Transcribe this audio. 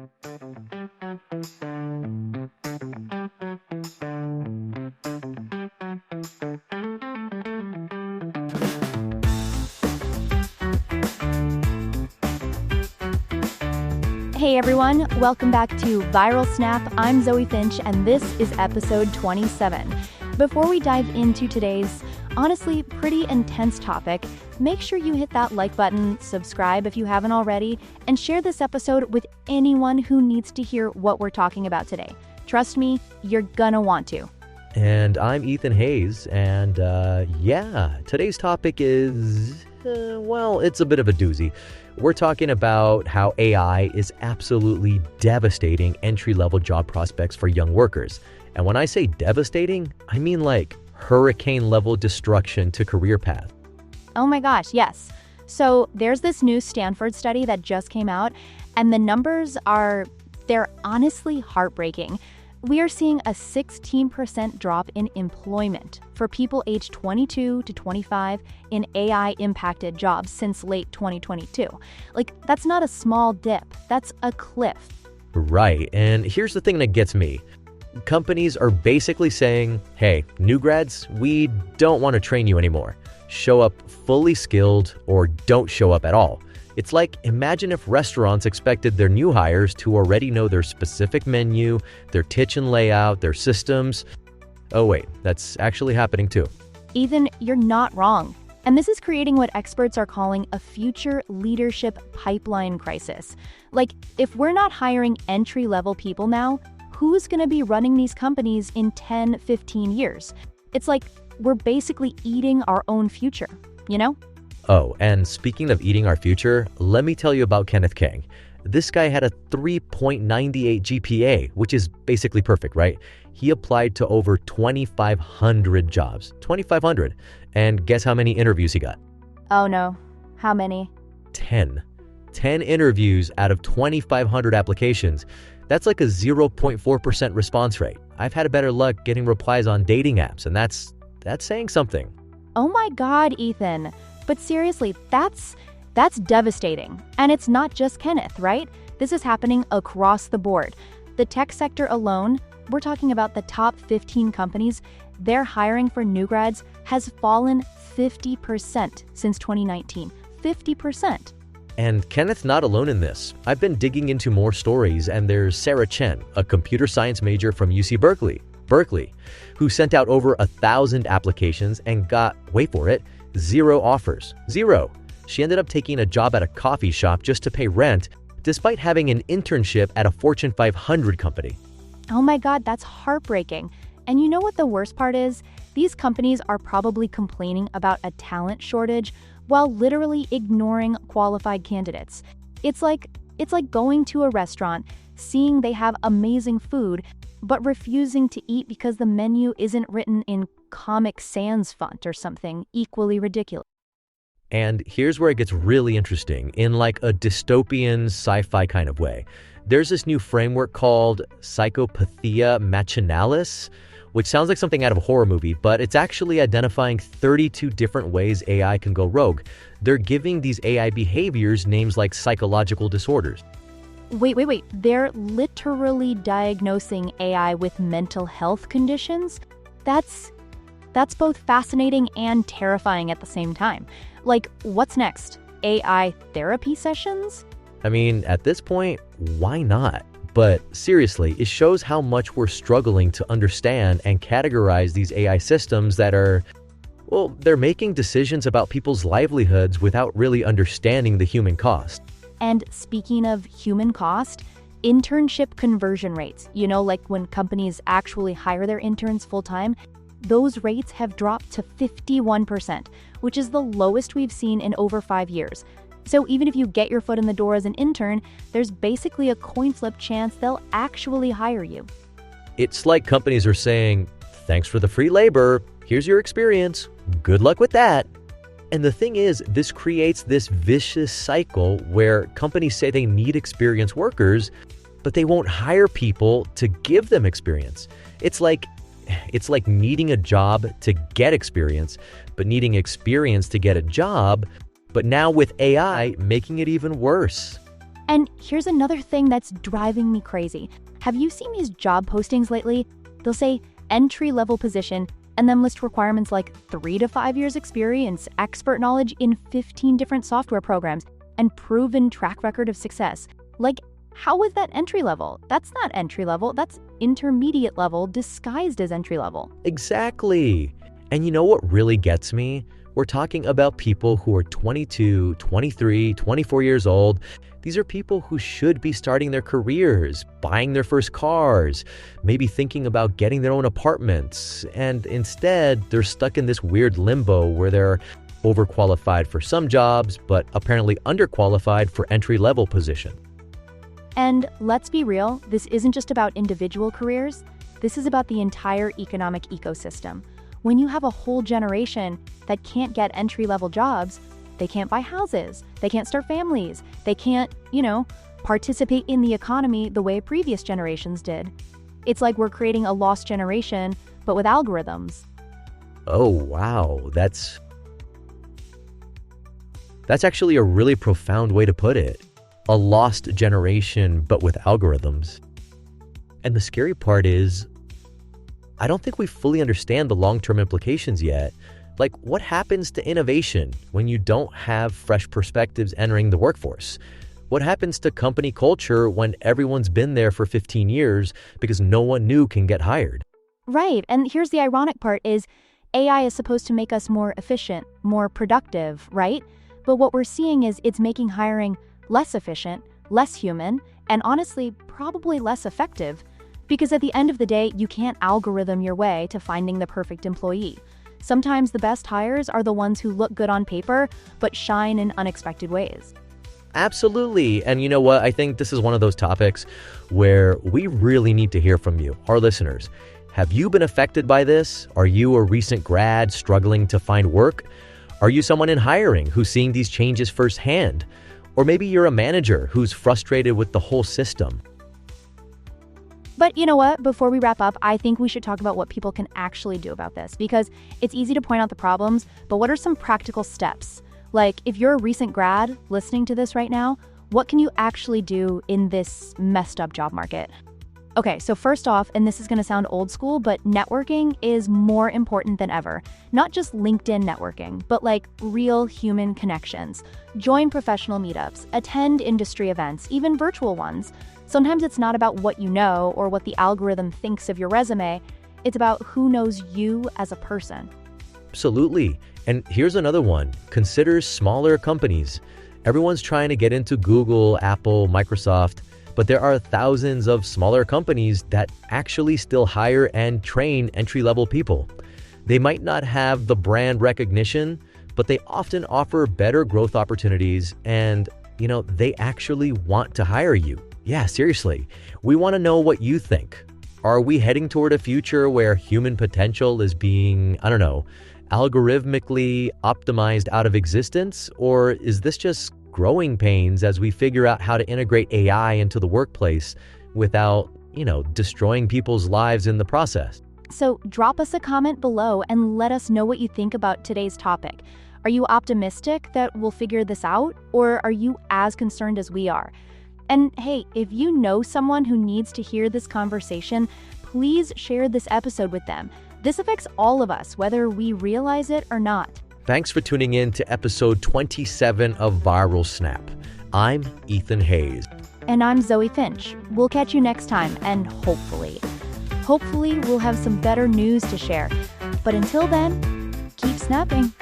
Hey everyone, welcome back to Viral Snap. I'm Zoe Finch, and this is episode 27. Before we dive into today's, honestly, pretty intense topic, make sure you hit that like button, subscribe if you haven't already, and share this episode with anyone who needs to hear what we're talking about today. Trust me, you're gonna want to. And I'm Ethan Haze, and today's topic is, it's a bit of a doozy. We're talking about how AI is absolutely devastating entry-level job prospects for young workers. And when I say devastating, I mean like hurricane-level destruction to career path. Oh my gosh, yes. So there's this new Stanford study that just came out, and the numbers they're honestly heartbreaking. We are seeing a 16% drop in employment for people aged 22 to 25 in AI-impacted jobs since late 2022. Like, that's not a small dip, that's a cliff. Right, and here's the thing that gets me. Companies are basically saying, hey, new grads, we don't want to train you anymore. Show up fully skilled or don't show up at all. It's like, imagine if restaurants expected their new hires to already know their specific menu, their kitchen layout, their systems. Oh wait, that's actually happening too. Ethan, you're not wrong. And this is creating what experts are calling a future leadership pipeline crisis. Like, if we're not hiring entry-level people now, who's going to be running these companies in 10, 15 years? It's like we're basically eating our own future, you know? Oh, and speaking of eating our future, let me tell you about Kenneth Kang. This guy had a 3.98 GPA, which is basically perfect, right? He applied to over 2,500 jobs. 2,500. And guess how many interviews he got? Oh no. How many? 10. 10 interviews out of 2,500 applications. That's like a 0.4% response rate. I've had better luck getting replies on dating apps, and that's saying something. Oh my God, Ethan. But seriously, that's devastating. And it's not just Kenneth, right? This is happening across the board. The tech sector alone, we're talking about the top 15 companies, their hiring for new grads has fallen 50% since 2019. 50%. And Kenneth's not alone in this. I've been digging into more stories, and there's Sarah Chen, a computer science major from UC Berkeley, who sent out over 1,000 applications and got, wait for it, 0 offers. 0. She ended up taking a job at a coffee shop just to pay rent, despite having an internship at a Fortune 500 company. Oh my God, that's heartbreaking. And you know what the worst part is? These companies are probably complaining about a talent shortage while literally ignoring qualified candidates. It's like going to a restaurant, seeing they have amazing food, but refusing to eat because the menu isn't written in Comic Sans font or something equally ridiculous. And here's where it gets really interesting, in like a dystopian sci-fi kind of way. There's this new framework called Psychopathia Machinalis, which sounds like something out of a horror movie, but it's actually identifying 32 different ways AI can go rogue. They're giving these AI behaviors names like psychological disorders. Wait. They're literally diagnosing AI with mental health conditions? That's both fascinating and terrifying at the same time. Like, what's next? AI therapy sessions? I mean, at this point, why not? But seriously, it shows how much we're struggling to understand and categorize these AI systems that they're making decisions about people's livelihoods without really understanding the human cost. And speaking of human cost, internship conversion rates, like when companies actually hire their interns full-time, those rates have dropped to 51%, which is the lowest we've seen in over 5 years. So even if you get your foot in the door as an intern, there's basically a coin flip chance they'll actually hire you. It's like companies are saying, thanks for the free labor, here's your experience, good luck with that. And the thing is, this creates this vicious cycle where companies say they need experienced workers, but they won't hire people to give them experience. It's like needing a job to get experience, but needing experience to get a job, but now with AI making it even worse. And here's another thing that's driving me crazy. Have you seen these job postings lately? They'll say entry-level position and then list requirements like 3 to 5 years experience, expert knowledge in 15 different software programs, and proven track record of success. Like, how is that entry level? That's not entry level, that's intermediate level disguised as entry level. Exactly. And you know what really gets me? We're talking about people who are 22, 23, 24 years old. These are people who should be starting their careers, buying their first cars, maybe thinking about getting their own apartments. And instead, they're stuck in this weird limbo where they're overqualified for some jobs, but apparently underqualified for entry-level positions. And let's be real, this isn't just about individual careers. This is about the entire economic ecosystem. When you have a whole generation that can't get entry-level jobs, they can't buy houses, they can't start families, they can't, participate in the economy the way previous generations did. It's like we're creating a lost generation, but with algorithms. Oh, wow. That's actually a really profound way to put it. A lost generation, but with algorithms. And the scary part is, I don't think we fully understand the long-term implications yet. Like, what happens to innovation when you don't have fresh perspectives entering the workforce? What happens to company culture when everyone's been there for 15 years because no one new can get hired? Right, and here's the ironic part is AI is supposed to make us more efficient, more productive, right? But what we're seeing is it's making hiring less efficient, less human, and honestly, probably less effective. Because at the end of the day, you can't algorithm your way to finding the perfect employee. Sometimes the best hires are the ones who look good on paper, but shine in unexpected ways. Absolutely. And you know what? I think this is one of those topics where we really need to hear from you, our listeners. Have you been affected by this? Are you a recent grad struggling to find work? Are you someone in hiring who's seeing these changes firsthand? Or maybe you're a manager who's frustrated with the whole system. But you know what? Before we wrap up, I think we should talk about what people can actually do about this, because it's easy to point out the problems, but what are some practical steps? Like, if you're a recent grad listening to this right now, what can you actually do in this messed up job market? Okay, so first off, and this is going to sound old school, but networking is more important than ever. Not just LinkedIn networking, but like real human connections. Join professional meetups, attend industry events, even virtual ones. Sometimes it's not about what you know or what the algorithm thinks of your resume. It's about who knows you as a person. Absolutely. And here's another one. Consider smaller companies. Everyone's trying to get into Google, Apple, Microsoft, but there are thousands of smaller companies that actually still hire and train entry-level people. They might not have the brand recognition, but they often offer better growth opportunities and, they actually want to hire you. Yeah, seriously. We want to know what you think. Are we heading toward a future where human potential is being, algorithmically optimized out of existence? Or is this just growing pains as we figure out how to integrate AI into the workplace without, destroying people's lives in the process? So drop us a comment below and let us know what you think about today's topic. Are you optimistic that we'll figure this out? Or are you as concerned as we are? And hey, if you know someone who needs to hear this conversation, please share this episode with them. This affects all of us, whether we realize it or not. Thanks for tuning in to episode 27 of Viral Snap. I'm Ethan Haze. And I'm Zoe Finch. We'll catch you next time, and hopefully we'll have some better news to share. But until then, keep snapping.